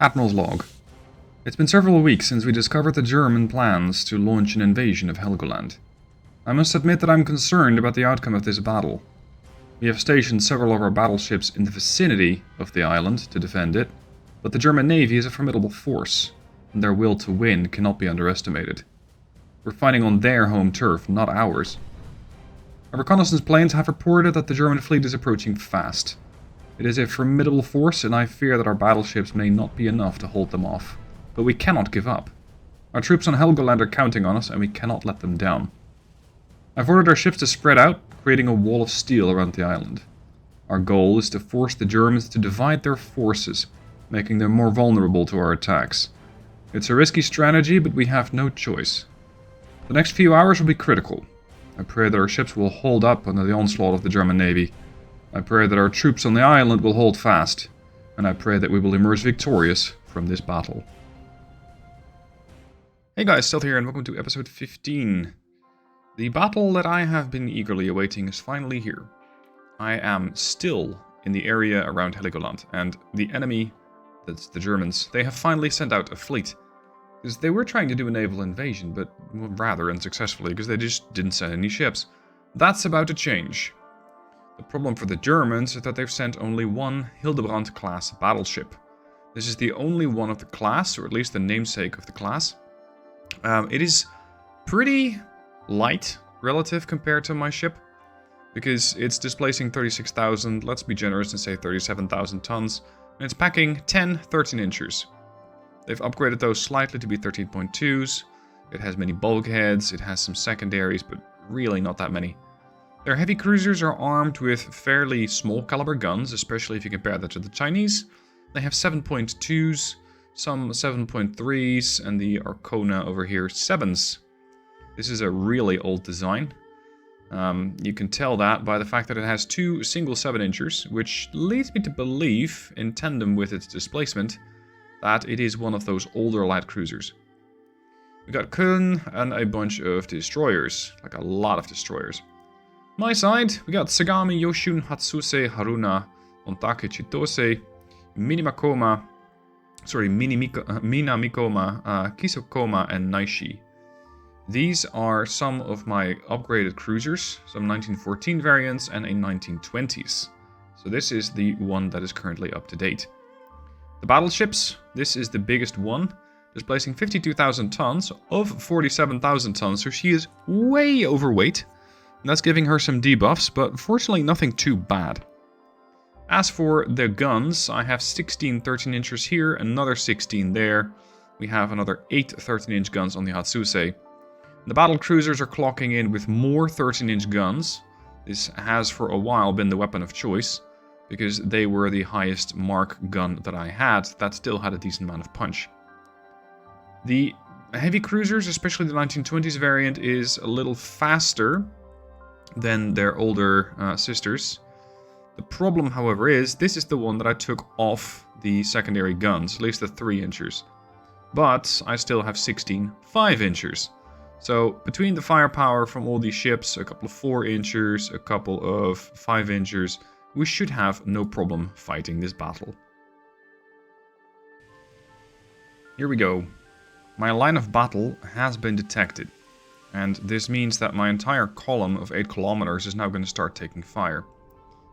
Admiral's log. It's been several weeks since we discovered the German plans to launch an invasion of Helgoland. I must admit that I'm concerned about the outcome of this battle. We have stationed several of our battleships in the vicinity of the island to defend it, but the German Navy is a formidable force, and their will to win cannot be underestimated. We're fighting on their home turf, not ours. Our reconnaissance planes have reported that the German fleet is approaching fast. It is a formidable force, and I fear that our battleships may not be enough to hold them off. But we cannot give up. Our troops on Helgoland are counting on us, and we cannot let them down. I've ordered our ships to spread out, creating a wall of steel around the island. Our goal is to force the Germans to divide their forces, making them more vulnerable to our attacks. It's a risky strategy, but we have no choice. The next few hours will be critical. I pray that our ships will hold up under the onslaught of the German Navy. I pray that our troops on the island will hold fast. And I pray that we will emerge victorious from this battle. Hey guys, Stealth here and welcome to episode 15. The battle that I have been eagerly awaiting is finally here. I am still in the area around Helgoland, and the enemy, that's the Germans, they have finally sent out a fleet. Because they were trying to do a naval invasion, but rather unsuccessfully, because they just didn't send any ships. That's about to change. The problem for the Germans is that they've sent only one Hildebrand-class battleship. This is the only one of the class, or at least the namesake of the class. It is pretty light relative compared to my ship, because it's displacing 36,000, let's be generous and say 37,000 tons, and it's packing 10 13-inchers. They've upgraded those slightly to be 13.2s. It has many bulkheads, it has some secondaries, but really not that many. Their heavy cruisers are armed with fairly small caliber guns, especially if you compare that to the Chinese. They have 7.2s, some 7.3s, and the Arcona over here 7s. This is a really old design. You can tell that by the fact that it has two single 7-inchers, which leads me to believe, in tandem with its displacement, that it is one of those older light cruisers. We got Köln and a bunch of destroyers, like a lot of destroyers. My side, we got Sagami, Yoshun, Hatsuse, Haruna, Ontake, Chitose, Minamikoma, Kisokoma, and Naishi. These are some of my upgraded cruisers, some 1914 variants and a 1920s. So this is the one that is currently up to date. The battleships, this is the biggest one, displacing 52,000 tons of 47,000 tons, so she is way overweight. And that's giving her some debuffs, but fortunately nothing too bad. As for the guns, I have 16 13-inchers here, another 16 there. We have another 8 13-inch guns on the Hatsuse. The battle cruisers are clocking in with more 13-inch guns. This has for a while been the weapon of choice, because they were the highest mark gun that I had that still had a decent amount of punch. The heavy cruisers, especially the 1920s variant, is a little faster than their older sisters. The problem, however, is this is the one that I took off the secondary guns, at least the 3-inchers. But I still have 16 5-inchers. So between the firepower from all these ships, a couple of 4-inchers, a couple of 5-inchers, we should have no problem fighting this battle. Here we go. My line of battle has been detected. And this means that my entire column of 8 kilometers is now going to start taking fire.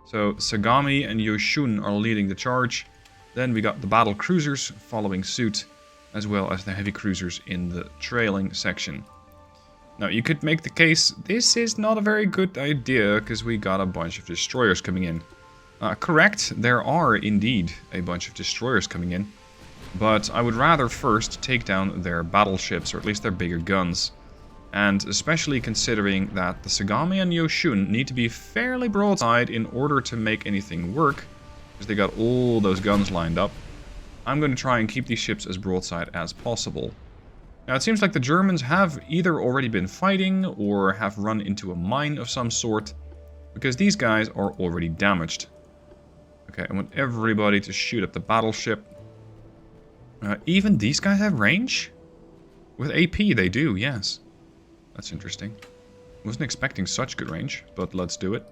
So Sagami and Yoshun are leading the charge. Then we got the battle cruisers following suit, as well as the heavy cruisers in the trailing section. Now you could make the case this is not a very good idea because we got a bunch of destroyers coming in. Correct, there are indeed a bunch of destroyers coming in. But I would rather first take down their battleships, or at least their bigger guns. And especially considering that the Sagami and Yoshun need to be fairly broadside in order to make anything work, because they got all those guns lined up, I'm going to try and keep these ships as broadside as possible. Now it seems like the Germans have either already been fighting or have run into a mine of some sort, because these guys are already damaged. Okay, I want everybody to shoot up the battleship. Even these guys have range? With AP they do, yes. That's interesting. Wasn't expecting such good range, but let's do it.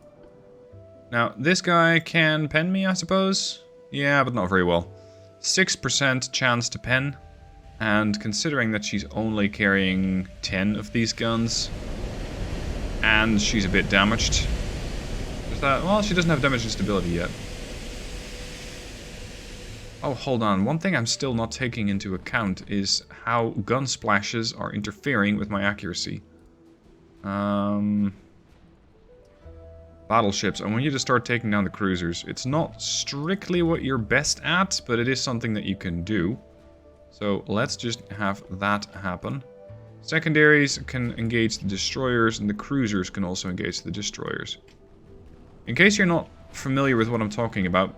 Now, this guy can pen me, I suppose? Yeah, but not very well. 6% chance to pen. And considering that she's only carrying 10 of these guns, and she's a bit damaged, is that, well, she doesn't have damage and stability yet. Oh, hold on. One thing I'm still not taking into account is how gun splashes are interfering with my accuracy. Battleships. I want you to start taking down the cruisers. It's not strictly what you're best at, but it is something that you can do. So let's just have that happen. Secondaries can engage the destroyers, and the cruisers can also engage the destroyers. In case you're not familiar with what I'm talking about,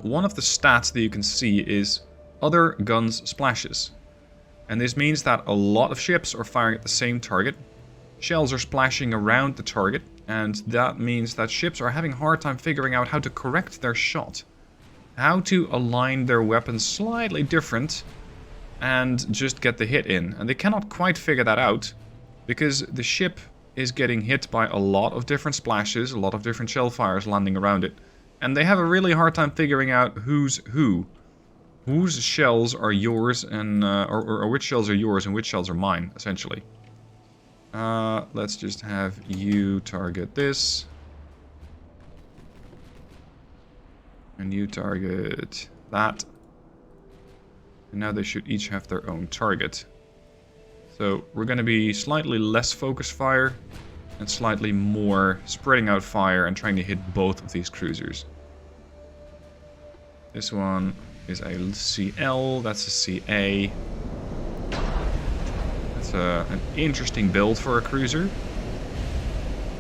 one of the stats that you can see is other guns splashes. And this means that a lot of ships are firing at the same target. Shells are splashing around the target, and that means that ships are having a hard time figuring out how to correct their shot. How to align their weapons slightly different and just get the hit in. And they cannot quite figure that out because the ship is getting hit by a lot of different splashes, a lot of different shell fires landing around it. And they have a really hard time figuring out who's who. Whose shells are yours and or which shells are yours and which shells are mine, essentially. Let's just have you target this. And you target that. And now they should each have their own target. So we're going to be slightly less focused fire and slightly more spreading out fire and trying to hit both of these cruisers. This one is a CL, that's a CA. That's an interesting build for a cruiser.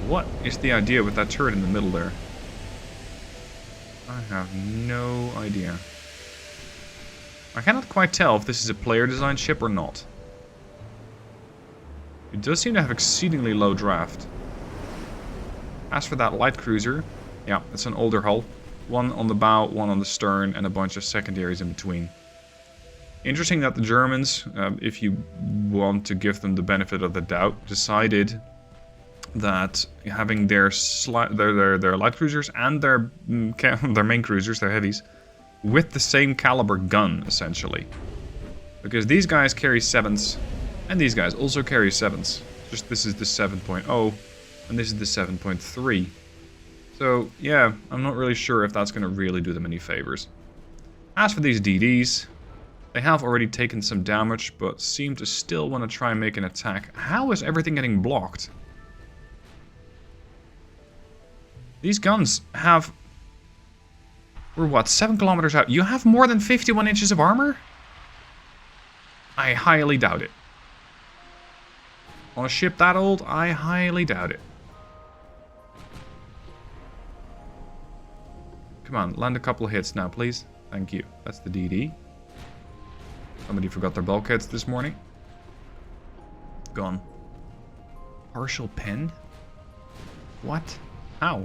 What is the idea with that turret in the middle there? I have no idea. I cannot quite tell if this is a player-designed ship or not. It does seem to have exceedingly low draft. As for that light cruiser, yeah, it's an older hull. One on the bow, one on the stern, and a bunch of secondaries in between. Interesting that the Germans, if you want to give them the benefit of the doubt, decided that having their light cruisers and their main cruisers, their heavies, with the same caliber gun, essentially. Because these guys carry 7s, and these guys also carry 7s. Just this is the 7.0, and this is the 7.3. So, yeah, I'm not really sure if that's going to really do them any favors. As for these DDs, they have already taken some damage, but seem to still want to try and make an attack. How is everything getting blocked? These guns have... We're what, 7 kilometers out? You have more than 51 inches of armor? I highly doubt it. On a ship that old, I highly doubt it. Come on, land a couple of hits now, please. Thank you. That's the DD. Somebody forgot their bulkheads this morning. Gone. Partial pen? What? How?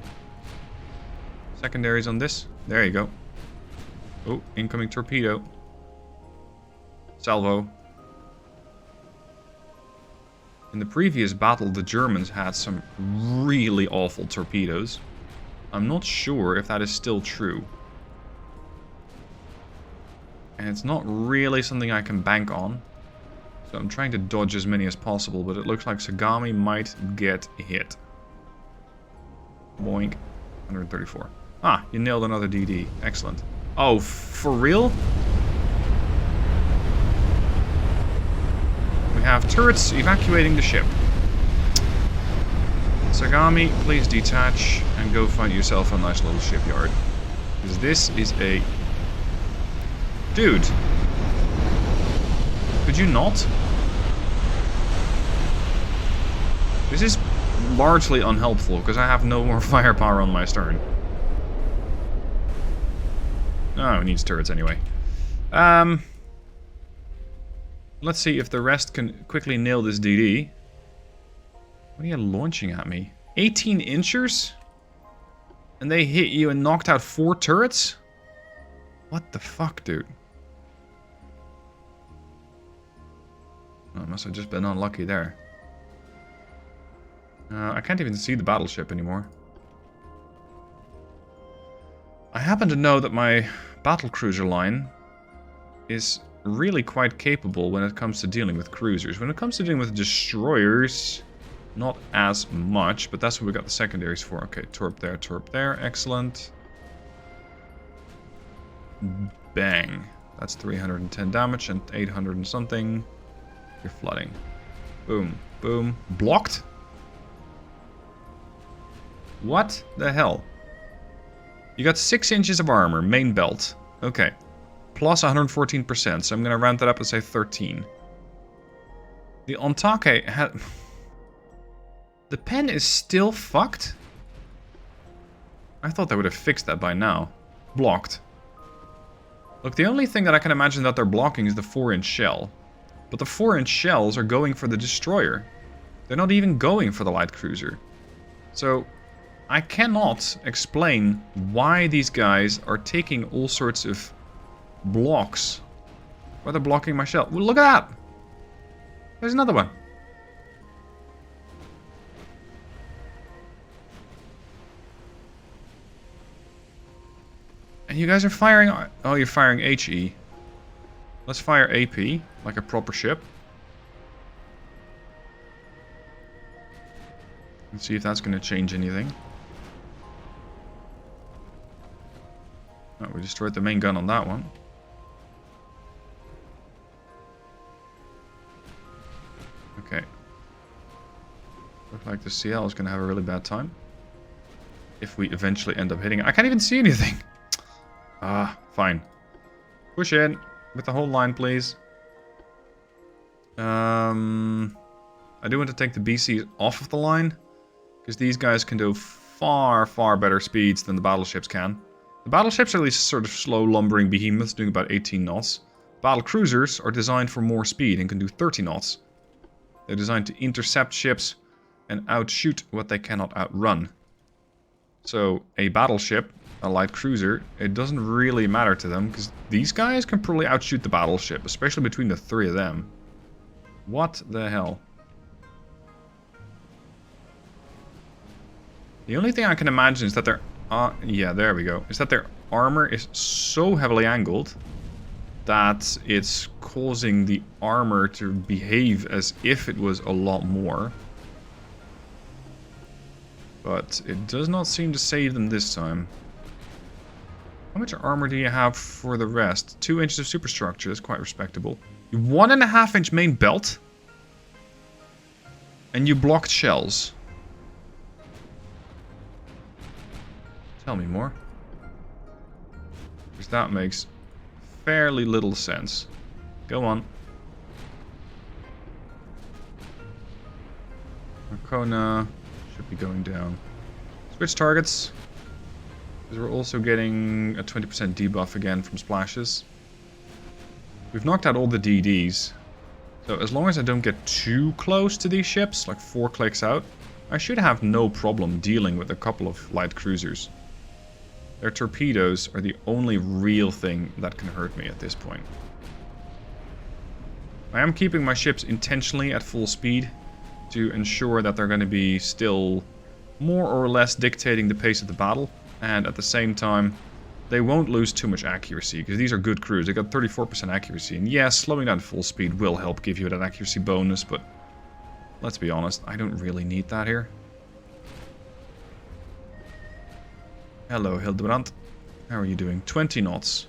Secondaries on this. There you go. Oh, incoming torpedo. Salvo. In the previous battle, the Germans had some really awful torpedoes. I'm not sure if that is still true. And it's not really something I can bank on. So I'm trying to dodge as many as possible, but it looks like Sagami might get hit. Boink. 134. Ah, you nailed another DD. Excellent. Oh, for real? We have turrets evacuating the ship. Sagami, please detach and go find yourself a nice little shipyard. Because this is a... Dude! Could you not? This is largely unhelpful, because I have no more firepower on my stern. Oh, it needs turrets anyway. Let's see if the rest can quickly nail this DD. What are you launching at me? 18 inchers? And they hit you and knocked out 4 turrets? What the fuck, dude? Oh, I must have just been unlucky there. I can't even see the battleship anymore. I happen to know that my battlecruiser line is really quite capable when it comes to dealing with cruisers. When it comes to dealing with destroyers, not as much, but that's what we got the secondaries for. Okay, torp there, excellent. Bang. That's 310 damage and 800 and something. You're flooding. Boom, boom. Blocked? What the hell? You got 6 inches of armor, main belt. Okay. Plus 114%, so I'm going to round that up and say 13. The Ontake had... The pen is still fucked? I thought they would have fixed that by now. Blocked. Look, the only thing that I can imagine that they're blocking is the 4-inch shell. But the 4-inch shells are going for the destroyer. They're not even going for the light cruiser. So, I cannot explain why these guys are taking all sorts of blocks. Why they're blocking my shell. Well, look at that! There's another one. And you guys are firing... Oh, you're firing HE. Let's fire AP, like a proper ship. Let's see if that's going to change anything. Oh, we destroyed the main gun on that one. Okay. Looks like the CL is going to have a really bad time. If we eventually end up hitting it. I can't even see anything. Ah, fine. Push in with the whole line, please. I do want to take the BCs off of the line, because these guys can do far, far better speeds than the battleships can. The battleships are these sort of slow, lumbering behemoths doing about 18 knots. Battle cruisers are designed for more speed and can do 30 knots. They're designed to intercept ships and outshoot what they cannot outrun. So, a battleship, a light cruiser, it doesn't really matter to them, because these guys can probably outshoot the battleship, especially between the 3 of them. What the hell? The only thing I can imagine is that their... yeah, there we go. Is that their armor is so heavily angled that it's causing the armor to behave as if it was a lot more. But it does not seem to save them this time. How much armor do you have for the rest? 2 inches of superstructure, that's quite respectable. 1.5 inch main belt? And you blocked shells. Tell me more. Because that makes fairly little sense. Go on. Arcona should be going down. Switch targets. Because we're also getting a 20% debuff again from splashes. We've knocked out all the DDs. So as long as I don't get too close to these ships, like 4 clicks out, I should have no problem dealing with a couple of light cruisers. Their torpedoes are the only real thing that can hurt me at this point. I am keeping my ships intentionally at full speed to ensure that they're going to be still more or less dictating the pace of the battle. And at the same time, they won't lose too much accuracy, because these are good crews. They got 34% accuracy. And yes, slowing down full speed will help give you that accuracy bonus, but let's be honest, I don't really need that here. Hello, Hildebrand. How are you doing? 20 knots.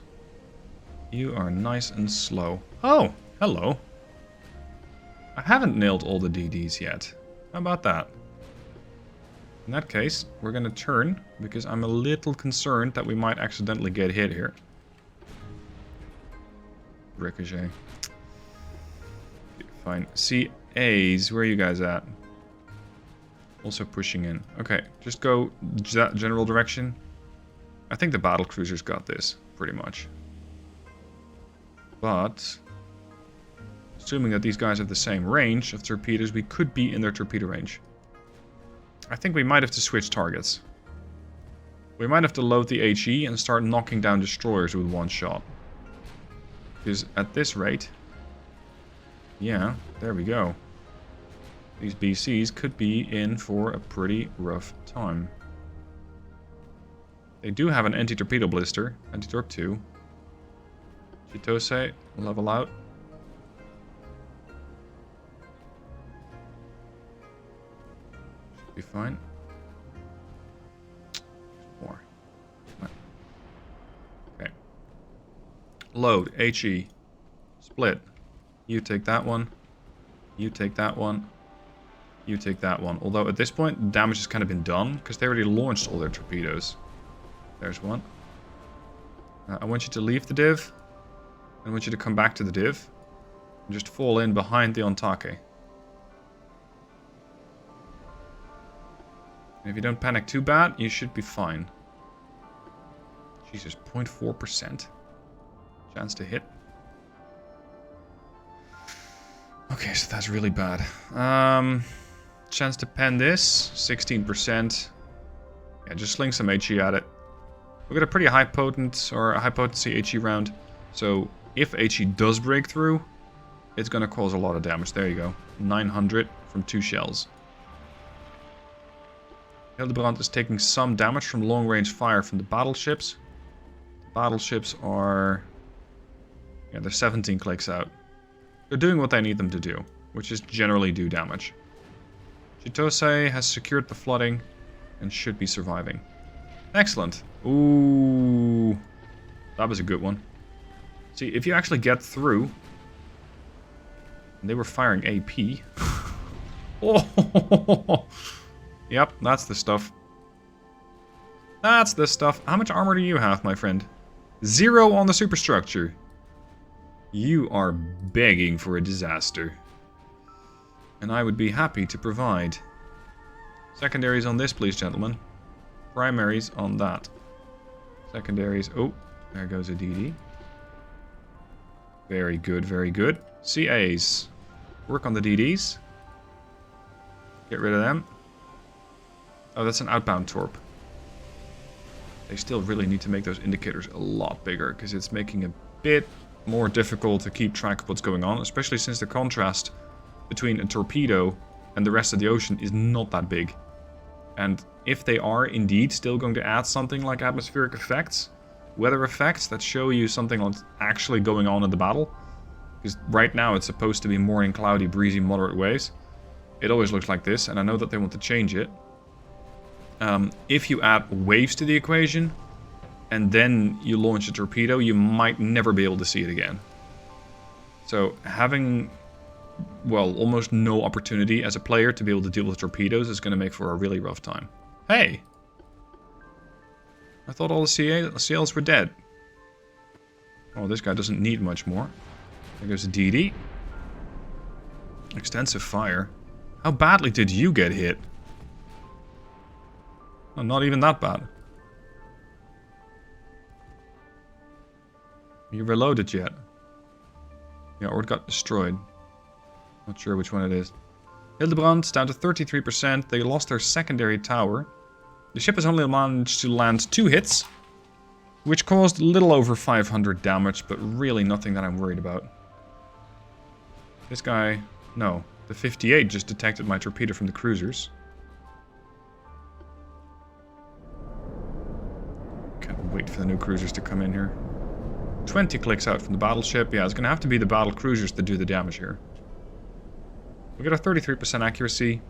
You are nice and slow. Oh, hello. I haven't nailed all the DDs yet. How about that? In that case, we're going to turn, because I'm a little concerned that we might accidentally get hit here. Ricochet. Fine. CAs, where are you guys at? Also pushing in. Okay, just go that general direction. I think the battle cruisers got this, pretty much. But, assuming that these guys have the same range of torpedoes, we could be in their torpedo range. I think we might have to switch targets. We might have to load the HE and start knocking down destroyers with one shot. Because at this rate... Yeah, there we go. These BCs could be in for a pretty rough time. They do have an anti-torpedo blister, anti-torp 2. Chitose, level out. Should be fine. More. Okay. Load, HE. Split. You take that one. You take that one. You take that one. Although at this point, the damage has kind of been done, because they already launched all their torpedoes. There's one. I want you to leave the div. I want you to come back to the div. And just fall in behind the Ontake. And if you don't panic too bad, you should be fine. Jesus, 0.4% chance to hit. Okay, so that's really bad. Chance to pen this, 16%. Yeah, just sling some HE at it. We've got a pretty high potent, or a high potency HE round. So if HE does break through, it's going to cause a lot of damage. There you go. 900 from 2 shells. Hildebrand is taking some damage from long-range fire from the battleships. The battleships are... yeah, they're 17 clicks out. They're doing what they need them to do, which is generally do damage. Chitose has secured the flooding and should be surviving. Excellent. Ooh, that was a good one. See, if you actually get through... and they were firing AP. Oh, yep, that's the stuff. That's the stuff. How much armor do you have, my friend? 0 on the superstructure. You are begging for a disaster. And I would be happy to provide. Secondaries on this, please, gentlemen. Primaries on that. Secondaries. Oh, there goes a DD. Very good, very good. CAs. Work on the DDs. Get rid of them. Oh, that's an outbound torp. They still really need to make those indicators a lot bigger, because it's making a bit more difficult to keep track of what's going on, especially since the contrast between a torpedo and the rest of the ocean is not that big. And if they are indeed still going to add something like atmospheric effects, weather effects that show you something that's actually going on in the battle, because right now it's supposed to be morning cloudy, breezy, moderate waves. It always looks like this, and I know that they want to change it. If you add waves to the equation, and then you launch a torpedo, you might never be able to see it again. So having, well, almost no opportunity as a player to be able to deal with torpedoes is going to make for a really rough time. Hey! I thought all the CLs were dead. Oh, this guy doesn't need much more. There goes a DD. Extensive fire. How badly did you get hit? Oh, not even that bad. You reloaded yet? Yeah, or it got destroyed. Not sure which one it is. Hildebrand down to 33%. They lost their secondary tower. The ship has only managed to land 2 hits, which caused a little over 500 damage, but really nothing that I'm worried about. This guy... no. The 58 just detected my torpedo from the cruisers. Can't wait for the new cruisers to come in here. 20 clicks out from the battleship. Yeah, it's going to have to be the battle cruisers that do the damage here. We got a 33% accuracy.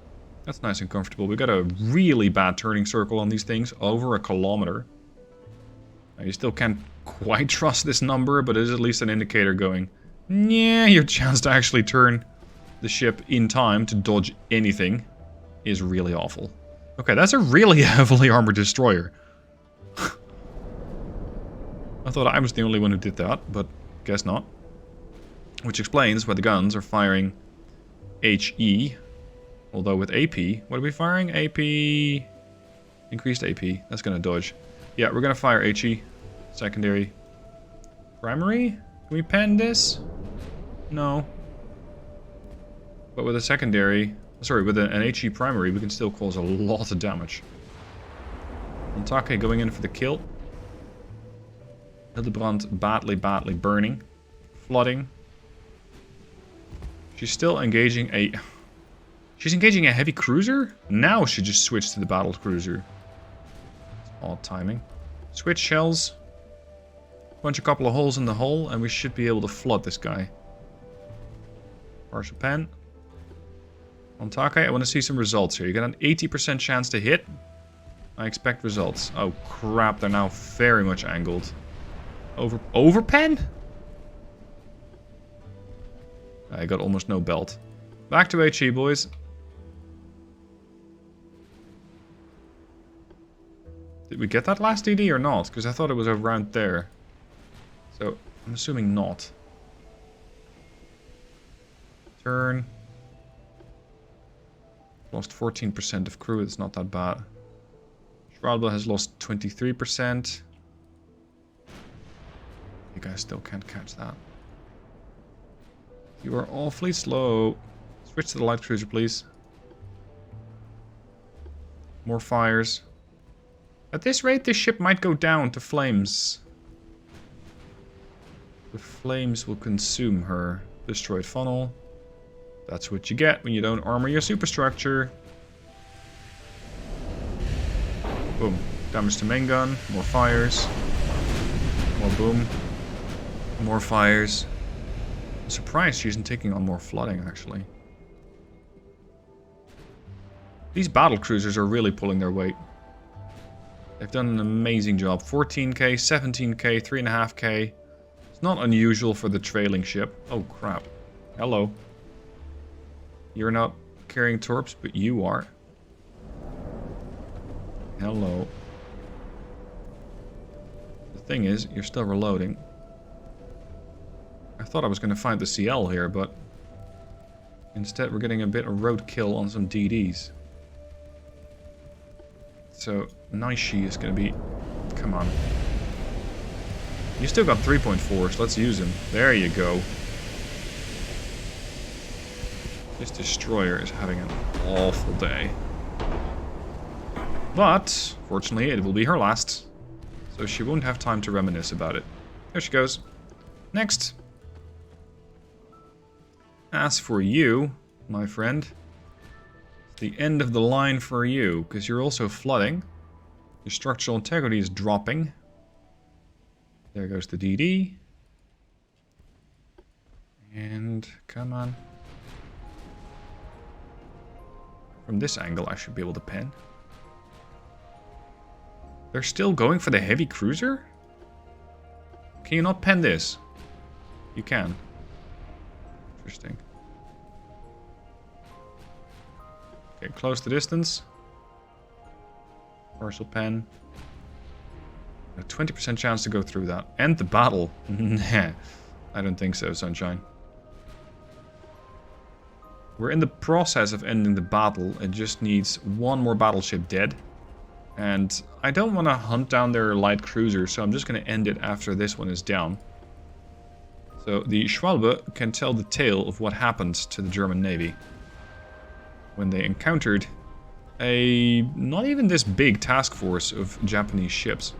That's nice and comfortable. We got a really bad turning circle on these things, over 1 kilometer. Now, you still can't quite trust this number, but it is at least an indicator going, yeah, your chance to actually turn the ship in time to dodge anything is really awful. Okay, that's a really heavily armored destroyer. I thought I was the only one who did that, but guess not. Which explains why the guns are firing HE. Although with AP, what are we firing? AP... increased AP. That's going to dodge. Yeah, we're going to fire HE. Secondary. Primary? Can we pen this? No. But with a secondary... sorry, with an HE primary, we can still cause a lot of damage. Ontake going in for the kill. Hildebrand badly burning. Flooding. She's still engaging a... she's engaging a heavy cruiser? Now she just switched to the battle cruiser. It's odd timing. Switch shells. Punch a couple of holes in the hull and we should be able to flood this guy. Partial pen. On Take, I want to see some results here. You got an 80% chance to hit. I expect results. Oh crap, they're now very much angled. Over pen? I got almost no belt. Back to HE, boys. Did we get that last DD or not? Because I thought it was around there. So, I'm assuming not. Turn. Lost 14% of crew, it's not that bad. Schwalbe has lost 23%. You guys still can't catch that. You are awfully slow. Switch to the light cruiser, please. More fires. At this rate, this ship might go down to flames. The flames will consume her. Destroyed funnel. That's what you get when you don't armor your superstructure. Boom. Damage to main gun. More fires. More boom. More fires. I'm surprised she isn't taking on more flooding, actually. These battle cruisers are really pulling their weight. They've done an amazing job. 14k, 17k, 3.5k. It's not unusual for the trailing ship. Oh, crap. Hello. You're not carrying torps, but you are. Hello. The thing is, you're still reloading. I thought I was going to find the CL here, but instead we're getting a bit of roadkill on some DDs. So, Naishi is going to be... Come on. You still got 3.4, so let's use him. There you go. This destroyer is having an awful day. But, fortunately, it will be her last. So she won't have time to reminisce about it. There she goes. Next. As for you, my friend, it's the end of the line for you, because you're also flooding. Your structural integrity is dropping. There goes the DD. And, come on. From this angle, I should be able to pen. They're still going for the heavy cruiser? Can you not pen this? You can. Interesting. Okay, close the distance. Partial pen. A 20% chance to go through that. End the battle. Nah, I don't think so, Sunshine. We're in the process of ending the battle. It just needs one more battleship dead. And I don't want to hunt down their light cruiser, so I'm just going to end it after this one is down. So the Schwalbe can tell the tale of what happened to the German Navy when they encountered a not even this big task force of Japanese ships.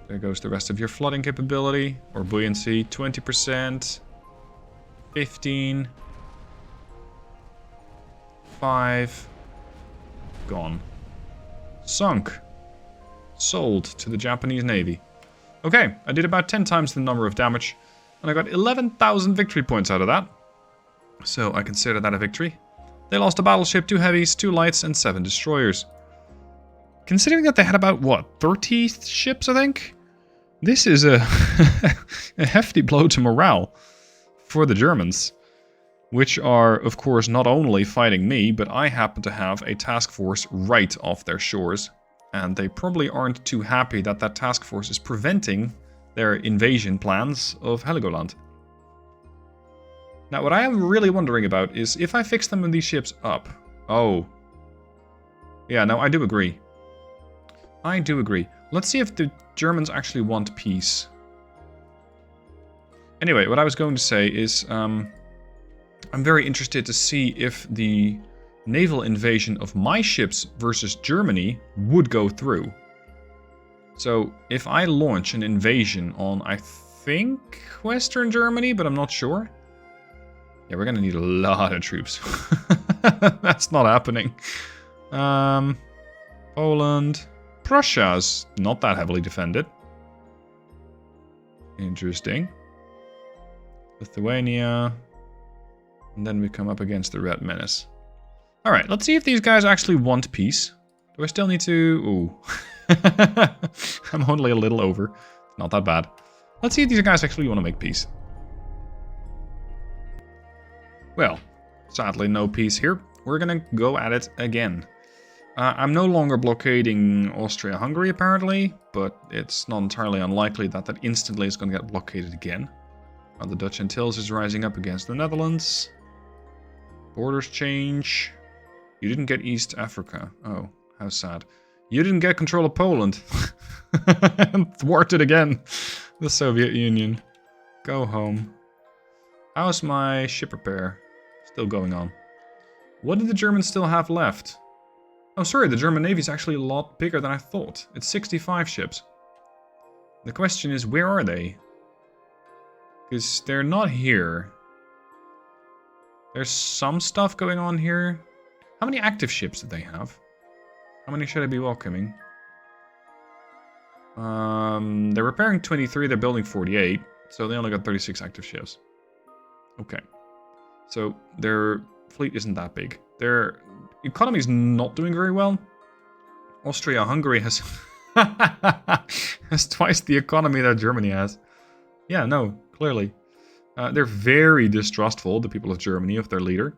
There goes the rest of your flooding capability, or buoyancy, 20%, 15, 5, gone. Sunk. Sold to the Japanese Navy. Okay, I did about 10 times the number of damage, and I got 11,000 victory points out of that. So I consider that a victory. They lost a battleship, 2 heavies, 2 lights, and 7 destroyers. Considering that they had about, what, 30 ships, I think? This is a, a hefty blow to morale for the Germans. Which are, of course, not only fighting me, but I happen to have a task force right off their shores. And they probably aren't too happy that that task force is preventing their invasion plans of Helgoland. Now, what I am really wondering about is if I fix them in these ships up. Oh. Yeah, no, I do agree. I do agree. Let's see if the Germans actually want peace. Anyway, what I was going to say is... I'm very interested to see if the naval invasion of my ships versus Germany would go through. So, if I launch an invasion on, I think, Western Germany, but I'm not sure. Yeah, we're gonna need a lot of troops. That's not happening. Poland. Prussia's not that heavily defended. Interesting. Lithuania. And then we come up against the Red Menace. Alright, let's see if these guys actually want peace. Do I still need to... Ooh. I'm only a little over. Not that bad. Let's see if these guys actually want to make peace. Well, sadly no peace here. We're gonna go at it again. I'm no longer blockading Austria-Hungary apparently, but it's not entirely unlikely that that instantly is going to get blockaded again. The Dutch Antilles is rising up against the Netherlands. Borders change. You didn't get East Africa. Oh, how sad. You didn't get control of Poland. Thwarted again. The Soviet Union. Go home. How's my ship repair? Still going on. What did the Germans still have left? Oh, sorry, the German Navy is actually a lot bigger than I thought. It's 65 ships. The question is, where are they? Because they're not here. There's some stuff going on here. How many active ships do they have? How many should I be welcoming? They're repairing 23, they're building 48. So they only got 36 active ships. Okay. So their fleet isn't that big. Their economy is not doing very well. Austria-Hungary has has twice the economy that Germany has. Yeah, no, clearly. They're very distrustful, the people of Germany, of their leader.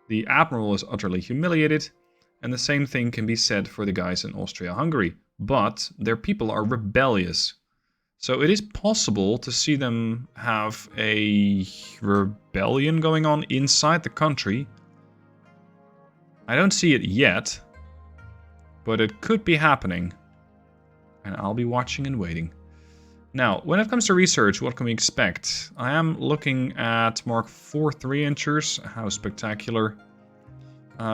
The admiral is utterly humiliated. And the same thing can be said for the guys in Austria-Hungary. But their people are rebellious. So it is possible to see them have a rebellion going on inside the country. I don't see it yet, but it could be happening. And I'll be watching and waiting. Now, when it comes to research, what can we expect? I am looking at Mark IV 3-inchers. How spectacular.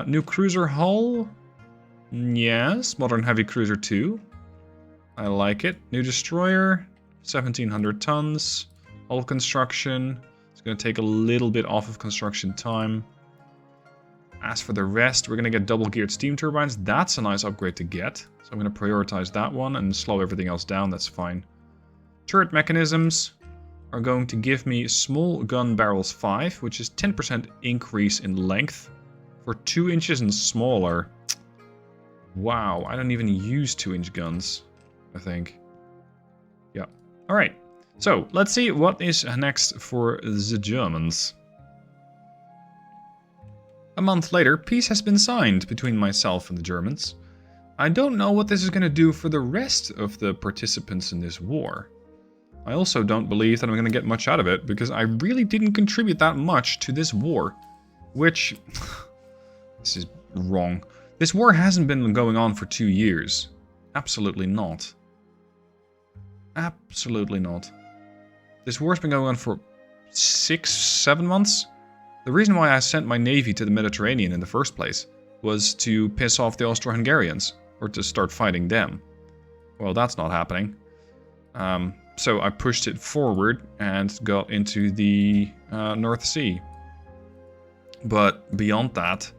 New cruiser hull. Yes, modern heavy cruiser 2. I like it. New destroyer. 1,700 tons. Hull construction. It's going to take a little bit off of construction time. As for the rest, we're going to get double-geared steam turbines. That's a nice upgrade to get. So I'm going to prioritize that one and slow everything else down. That's fine. Turret mechanisms are going to give me small gun barrels 5, which is 10% increase in length for 2 inches and smaller. Wow, I don't even use 2-inch guns, I think. Yeah. All right. So let's see what is next for the Germans. A month later, peace has been signed between myself and the Germans. I don't know what this is going to do for the rest of the participants in this war. I also don't believe that I'm going to get much out of it, because I really didn't contribute that much to this war. Which... this is wrong. This war hasn't been going on for 2 years. Absolutely not. Absolutely not. This war's been going on for 6-7 months. The reason why I sent my navy to the Mediterranean in the first place was to piss off the Austro-Hungarians, or to start fighting them. Well, that's not happening. So I pushed it forward and got into the North Sea. But beyond that,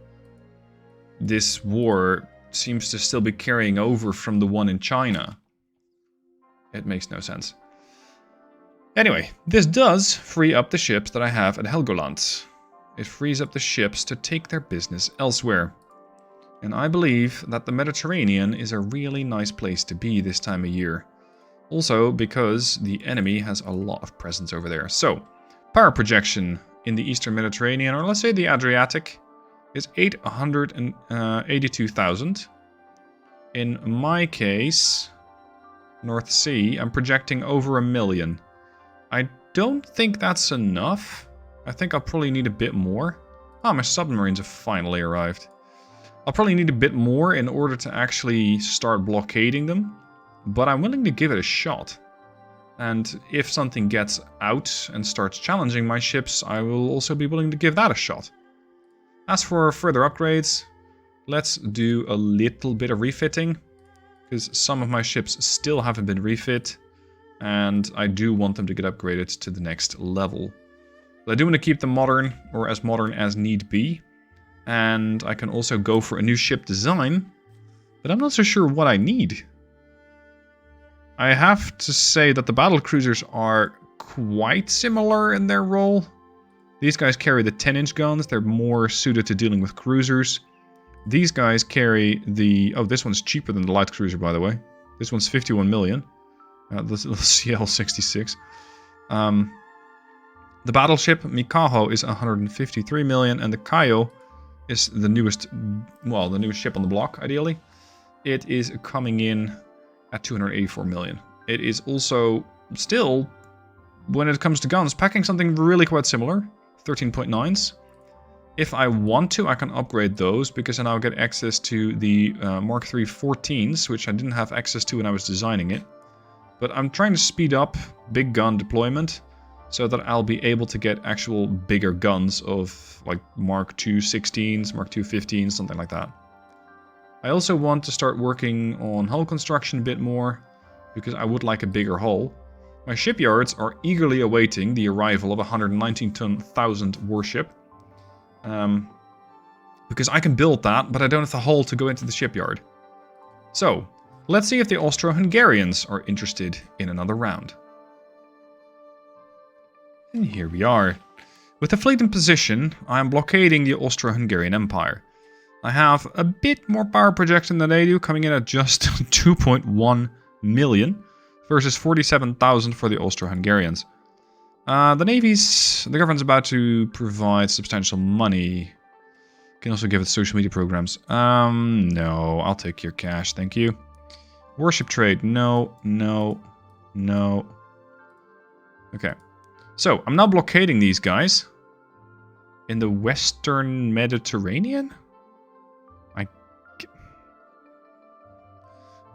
this war seems to still be carrying over from the one in China. It makes no sense. Anyway, this does free up the ships that I have at Helgoland. It frees up the ships to take their business elsewhere. And I believe that the Mediterranean is a really nice place to be this time of year. Also because the enemy has a lot of presence over there. So, power projection in the Eastern Mediterranean, or let's say the Adriatic, is 882,000. In my case, North Sea, I'm projecting over 1 million. I don't think that's enough. I think I'll probably need a bit more. Ah, my submarines have finally arrived. I'll probably need a bit more in order to actually start blockading them. But I'm willing to give it a shot. And if something gets out and starts challenging my ships, I will also be willing to give that a shot. As for further upgrades, let's do a little bit of refitting. Because some of my ships still haven't been refit. And I do want them to get upgraded to the next level. But I do want to keep them modern, or as modern as need be. And I can also go for a new ship design. But I'm not so sure what I need. I have to say that the battle cruisers are quite similar in their role. These guys carry the 10-inch guns. They're more suited to dealing with cruisers. These guys carry the... Oh, this one's cheaper than the light cruiser, by the way. This one's 51 million. The CL-66. The battleship Mikaho is 153 million, and the Kaio is the newest, well, the newest ship on the block, ideally. It is coming in at 284 million. It is also still, when it comes to guns, packing something really quite similar. 13.9s. If I want to, I can upgrade those, because I now get access to the Mark III 14s, which I didn't have access to when I was designing it. But I'm trying to speed up big gun deployment, so that I'll be able to get actual bigger guns of like Mark II 16s, Mark II 15s, something like that. I also want to start working on hull construction a bit more, because I would like a bigger hull. My shipyards are eagerly awaiting the arrival of a 119,000 warship. Because I can build that, but I don't have the hull to go into the shipyard. So, let's see if the Austro-Hungarians are interested in another round. And here we are. With the fleet in position, I am blockading the Austro-Hungarian Empire. I have a bit more power projection than they do, coming in at just 2.1 million versus 47,000 for the Austro-Hungarians. The government's about to provide substantial money. Can also give it social media programs. No, I'll take your cash, thank you. Warship trade, no. Okay. So, I'm now blockading these guys in the Western Mediterranean?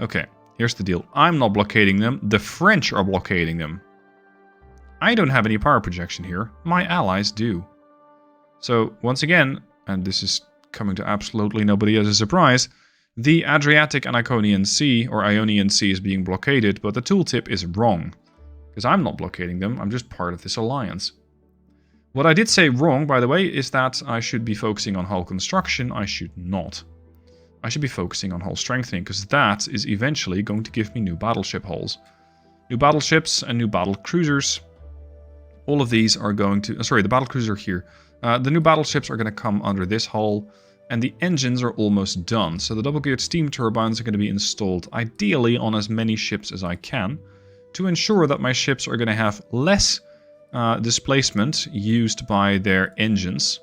Okay, here's the deal. I'm not blockading them. The French are blockading them. I don't have any power projection here. My allies do. So, once again, and this is coming to absolutely nobody as a surprise, the Adriatic and Ionian Sea, or Ionian Sea, is being blockaded, but the tooltip is wrong. Because I'm not blockading them, I'm just part of this alliance. What I did say wrong, by the way, is that I should be focusing on hull construction. I should not. I should be focusing on hull strengthening, because that is eventually going to give me new battleship hulls. New battleships and new battle cruisers. All of these are going to... sorry, the battle cruisers are here. The new battleships are going to come under this hull, and the engines are almost done. So the double-geared steam turbines are going to be installed, ideally on as many ships as I can, to ensure that my ships are going to have less displacement used by their engines,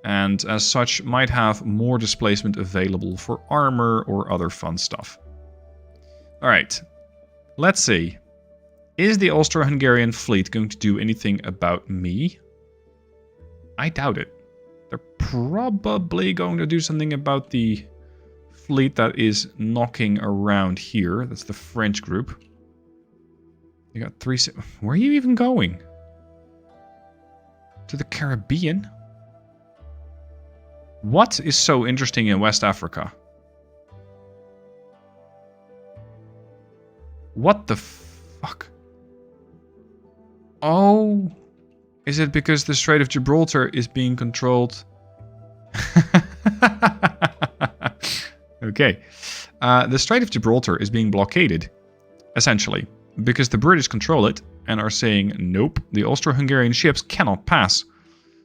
and as such might have more displacement available for armor or other fun stuff. Alright, let's see. Is the Austro-Hungarian fleet going to do anything about me? I doubt it. They're probably going to do something about the fleet that is knocking around here. That's the French group. You got 3... Where are you even going? To the Caribbean? What is so interesting in West Africa? What the fuck? Oh... Is it because the Strait of Gibraltar is being controlled? Okay. The Strait of Gibraltar is being blockaded, essentially, because the British control it and are saying, nope, the Austro-Hungarian ships cannot pass.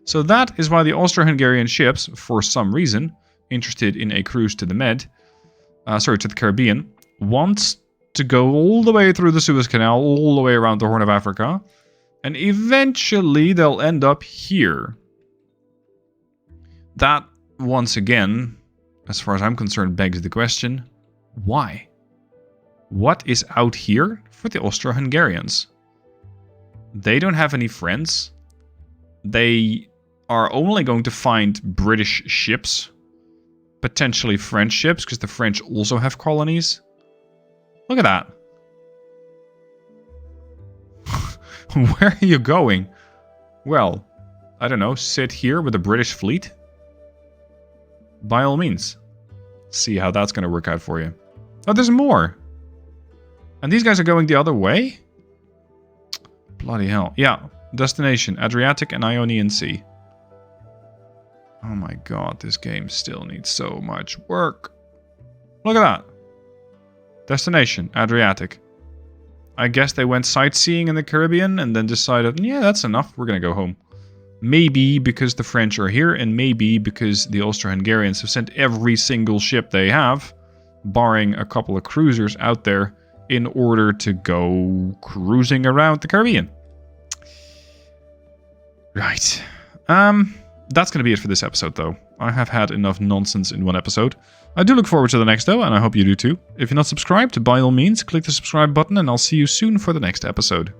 So that is why the Austro-Hungarian ships, for some reason, interested in a cruise to the to the Caribbean, want to go all the way through the Suez Canal, all the way around the Horn of Africa, and eventually they'll end up here. That, once again, as far as I'm concerned, begs the question, why? What is out here for the Austro-Hungarians? They don't have any friends. They are only going to find British ships, potentially French ships, because the French also have colonies. Look at that. Where are you going? Well, I don't know, sit here with a British fleet? By all means. See how that's going to work out for you. Oh, there's more! And these guys are going the other way? Bloody hell. Yeah, destination, Adriatic and Ionian Sea. Oh my god, this game still needs so much work. Look at that. Destination, Adriatic. I guess they went sightseeing in the Caribbean and then decided, yeah, that's enough, we're gonna go home. Maybe because the French are here, and maybe because the Austro-Hungarians have sent every single ship they have, barring a couple of cruisers out there, in order to go cruising around the Caribbean. Right. That's going to be it for this episode, though. I have had enough nonsense in one episode. I do look forward to the next, though, and I hope you do too. If you're not subscribed, by all means, click the subscribe button, and I'll see you soon for the next episode.